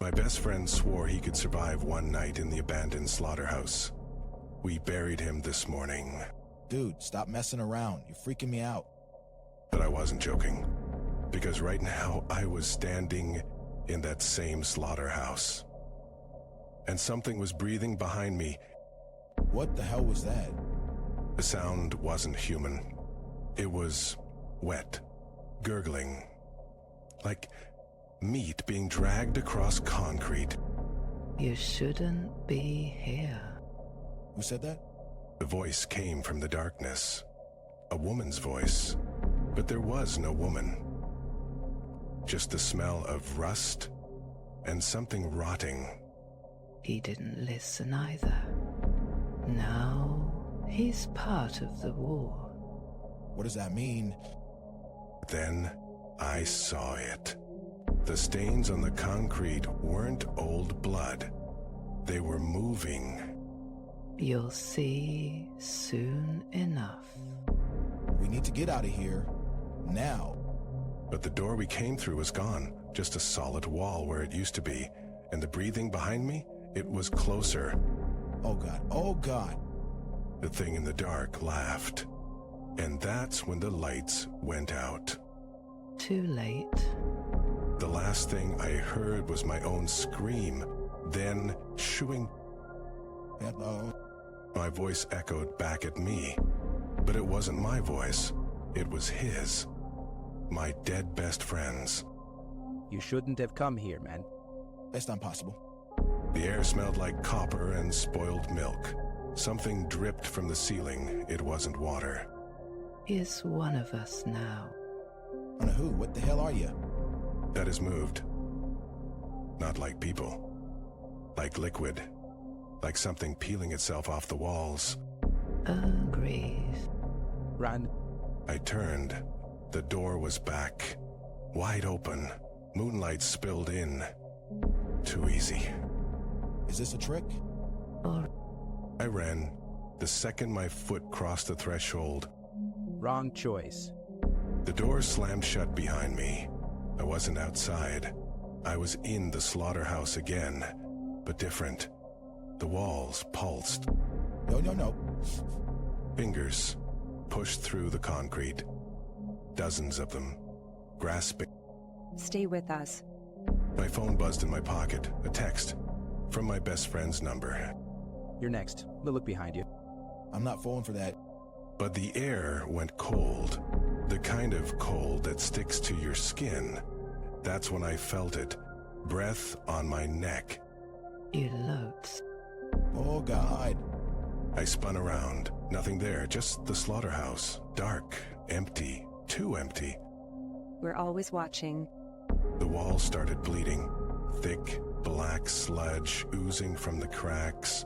My best friend swore he could survive one night in the abandoned slaughterhouse. We buried him this morning. Dude, stop messing around. You're freaking me out. But I wasn't joking, because right now I was standing in that same slaughterhouse. And something was breathing behind me. What the hell was that? The sound wasn't human. It was wet, gurgling, like meat being dragged across concrete. You shouldn't be here. Who said that? The voice came from the darkness. A woman's voice. But there was no woman. Just the smell of rust and something rotting. He didn't listen either. Now he's part of the war. What does that mean? Then I saw it. The stains on the concrete weren't old blood. They were moving. You'll see soon enough. We need to get out of here. Now. But the door we came through was gone. Just a solid wall where it used to be. And the breathing behind me, it was closer. Oh God, oh God. The thing in the dark laughed. And that's when the lights went out. Too late. The last thing I heard was my own scream, then shooing. Hello. My voice echoed back at me, but it wasn't my voice. It was his. My dead best friend's. You shouldn't have come here, man. That's not possible. The air smelled like copper and spoiled milk. Something dripped from the ceiling. It wasn't water. He's one of us now. On a who? What the hell are you? That has moved. Not like people. Like liquid. Like something peeling itself off the walls. Agreed. Run. I turned. The door was back. Wide open. Moonlight spilled in. Too easy. Is this a trick? Or I ran. The second my foot crossed the threshold, Wrong choice. the door slammed shut behind me. I wasn't outside. I was in the slaughterhouse again, but different. The walls pulsed. No. Fingers pushed through the concrete. Dozens of them, grasping. Stay with us. My phone buzzed in my pocket. A text from my best friend's number. You're next. We'll look behind you. I'm not falling for that. But the air went cold. The kind of cold that sticks to your skin. That's when I felt it. Breath on my neck. you looked. Oh God. I spun around. Nothing there, just the slaughterhouse. Dark, empty, too empty. We're always watching. The walls started bleeding. Thick, black sludge oozing from the cracks.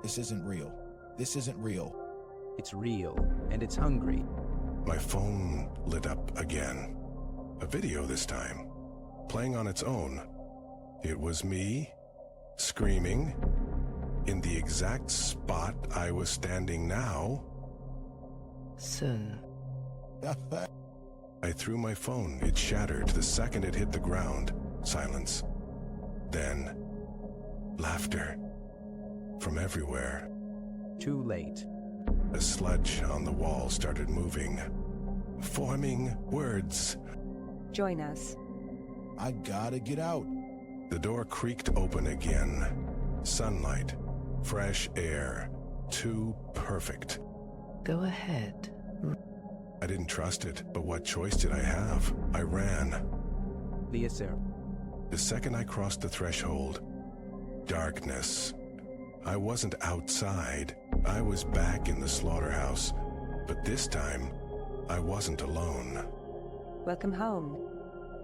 This isn't real. This isn't real. It's real, and it's hungry. My phone lit up again. A video this time, playing on its own. It was me, screaming, in the exact spot I was standing now. Soon. I threw my phone. It shattered the second it hit the ground. Silence. Then, laughter. From everywhere. Too late. The sludge on the wall started moving, forming words. Join us. I gotta get out. The door creaked open again. Sunlight, fresh air, too perfect. Go ahead. I didn't trust it, but what choice did I have? I ran. Yes, sir. The second I crossed the threshold, darkness. I wasn't outside. I was back in the slaughterhouse, but this time, I wasn't alone. Welcome home.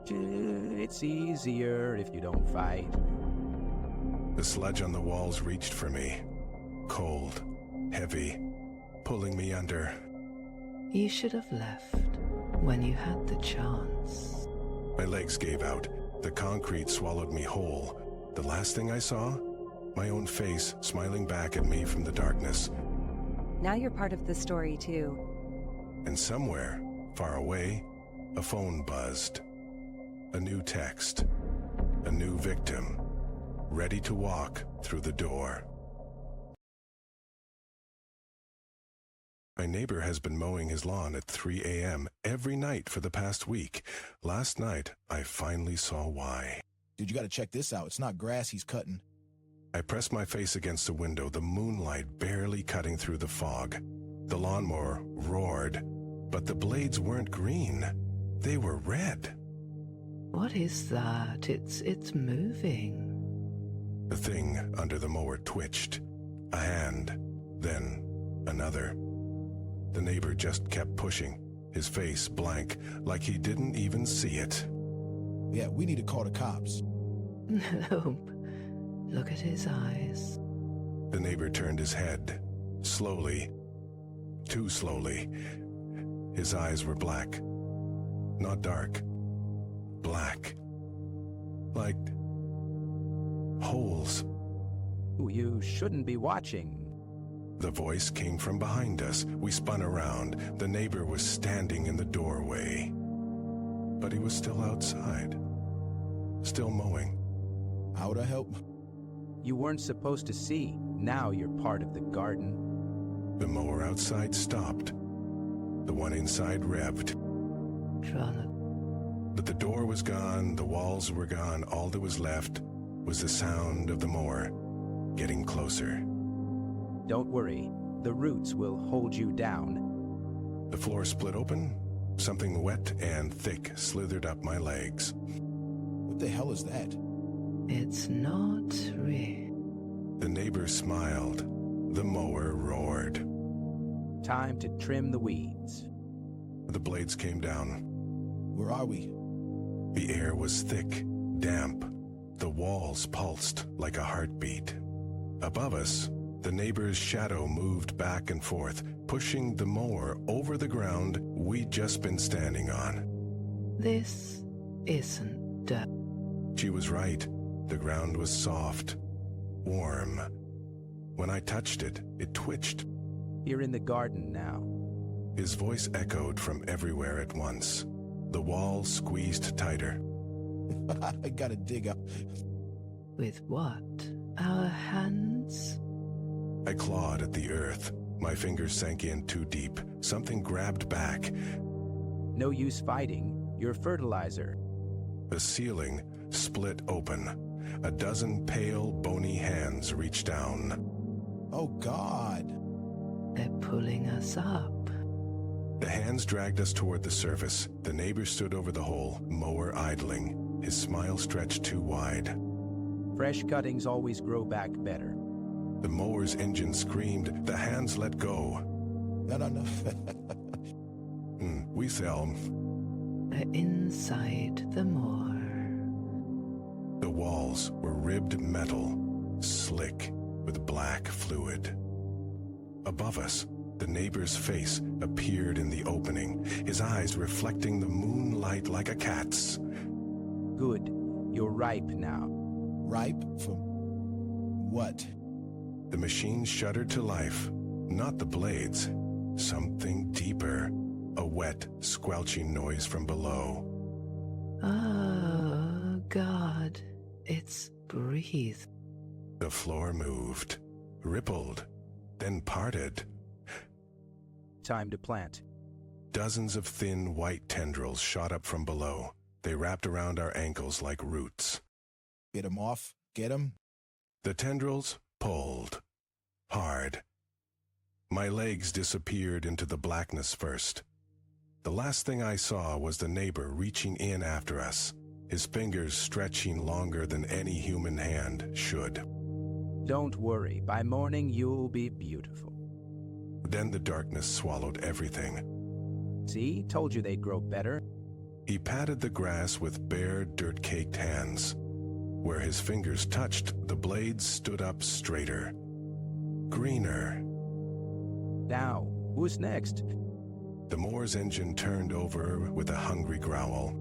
It's easier if you don't fight. The sludge on the walls reached for me. Cold, heavy, pulling me under. You should have left when you had the chance. My legs gave out. The concrete swallowed me whole. The last thing I saw? My own face smiling back at me from the darkness. Now you're part of the story, too. And somewhere, far away, a phone buzzed. A new text. a new victim, ready to walk through the door. My neighbor has been mowing his lawn at 3 a.m. every night for the past week. Last night, I finally saw why. Dude, you gotta check this out. It's not grass he's cutting. I pressed my face against the window, the moonlight barely cutting through the fog. The lawnmower roared, but the blades weren't green. They were red. What is that? It's moving. The thing under the mower twitched. A hand, then another. The neighbor just kept pushing, his face blank, like he didn't even see it. Yeah, we need to call the cops. Nope. Look at his eyes. The neighbor turned his head, slowly, too slowly. His eyes were black, not dark, black, like holes. You shouldn't be watching. The voice came from behind us. We spun around. The neighbor was standing in the doorway. But he was still outside, still mowing. How to help? You weren't supposed to see. Now you're part of the garden. The mower outside stopped. The one inside revved. But the door was gone, the walls were gone. All that was left was the sound of the mower getting closer. Don't worry. The roots will hold you down. The floor split open. Something wet and thick slithered up my legs. What the hell is that? It's not real. The neighbor smiled. The mower roared. Time to trim the weeds. The blades came down. Where are we? The air was thick, damp. The walls pulsed like a heartbeat. Above us, the neighbor's shadow moved back and forth, pushing the mower over the ground we'd just been standing on. This isn't dirt. She was right. The ground was soft, warm. When I touched it, it twitched. You're in the garden now. His voice echoed from everywhere at once. The walls squeezed tighter. I gotta dig up. With what? Our hands? I clawed at the earth. My fingers sank in too deep. Something grabbed back. No use fighting. You're fertilizer. The ceiling split open. A dozen pale, bony hands reached down. Oh, God. They're pulling us up. The hands dragged us toward the surface. The neighbor stood over the hole, mower idling. His smile stretched too wide. Fresh cuttings always grow back better. The mower's engine screamed. The hands let go. No. We sell. They're inside the moor. The walls were ribbed metal, slick with black fluid. Above us, the neighbor's face appeared in the opening, his eyes reflecting the moonlight like a cat's. Good. You're ripe now. Ripe for what? The machine shuddered to life, not the blades. Something deeper, a wet, squelching noise from below. Oh, God. It's breathe. The floor moved, rippled, then parted. Time to plant. Dozens of thin white tendrils shot up from below. They wrapped around our ankles like roots. Get him off. Get him. The tendrils pulled. Hard. My legs disappeared into the blackness first. The last thing I saw was the neighbor reaching in after us, his fingers stretching longer than any human hand should. Don't worry. By morning, you'll be beautiful. Then the darkness swallowed everything. See? Told you they'd grow better. He patted the grass with bare, dirt-caked hands. Where his fingers touched, the blades stood up straighter. Greener. Now, who's next? The mower's engine turned over with a hungry growl.